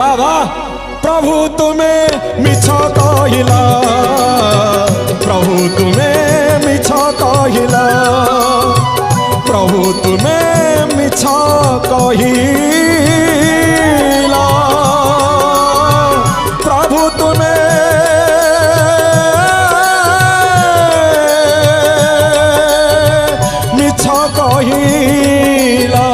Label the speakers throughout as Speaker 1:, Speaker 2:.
Speaker 1: बाबा प्रभु तुम्हें मिछ कहिला, प्रभु तुम्हें मिछ कहिला, प्रभु तुम्हें मिछ कहिला, प्रभु तुम्हें मिछ कहिला।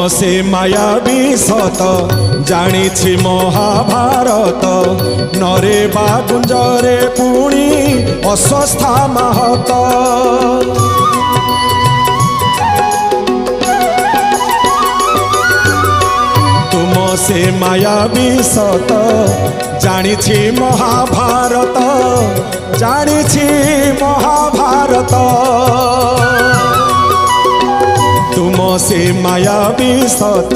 Speaker 1: से मायावी सत जानी महाभारत, नरे बा गुंजरे पुणी अस्वस्था महत। तुम से मायावी सत जानी महाभारत, जानी महाभारत। तुम से मायावी सत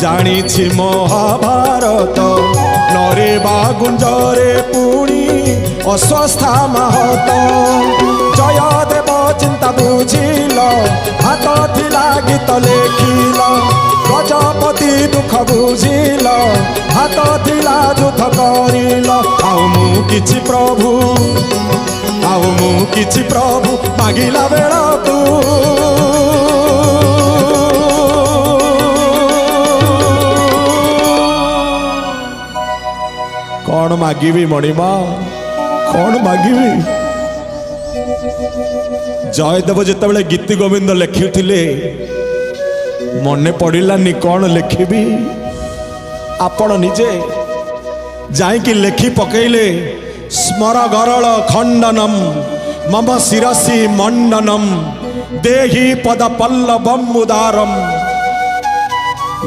Speaker 1: जानी महाभारत, नरे बा गुंजरे पुणी अस्वस्था महत। जय देव चिंता बुझिल, हाथ थिला गीत लेखिल, गजपति दुख बुझिल, हाथ थिला युद्ध करिल। आउ मु किछि प्रभु, आउ मु किछि प्रभु मागिला बेलकु, कौन मागिबी मणिमा, कौन मागिबी। जयदेव जितेबाला गीति गोविंद लिखुले मने पड़ानी कौन लिखिबी। आपण निजे जाइकी लेखि पकेले, स्मर गरल खंडनम मम शिरसी मंडनम, देहि पद पल्लवम उदारम।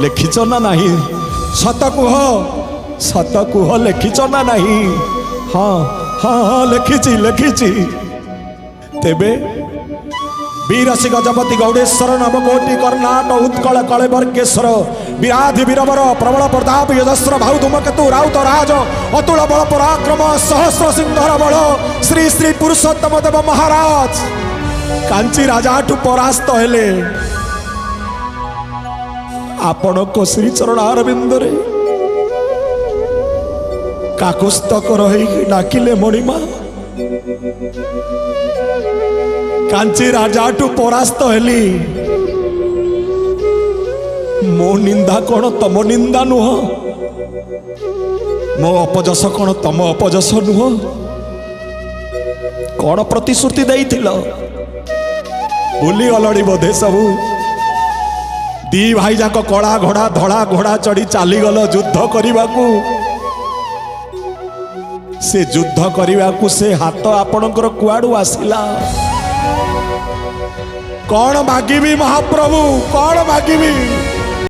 Speaker 1: लिखिच ना नहीं? सत कुह, सत कुह लिखिच ना नहीं? हाँ हाँ हाँ लिखिची लिखिची। तेबे वीरसी गजपति गौड़ेश्वर नवकोटि कर्णाट उत्कल कलेवर्गेश्वर विराधि वीरवर प्रबल प्रताप यजस्र भाउ धूमकेतु राउत राज अतुल बल पराक्रम सहस्र सिंहर बल श्री श्री पुरुषोत्तम देव महाराज कांची राजाठू परास्त हेले। आपण को श्री चरण अरविंदरे काकुस्तक रही डाकिले मणिमा, कांची राजाठू परास्त हेली। मो निंदा कौन तम निंदा नुह, मो अपजस कौन तम अपजस नुह। कौन प्रतिश्रुति देइथिल भूली गलड़ी बोधे सबू। दी भाई जाक कला घोड़ा धड़ा घोड़ा चढ़ी चलीगल युद्ध करने को। से युद्ध करने को से हाथ आपणकर कुआड़ू आसिला। कौन मागिबी महाप्रभु, कौन मागिबी।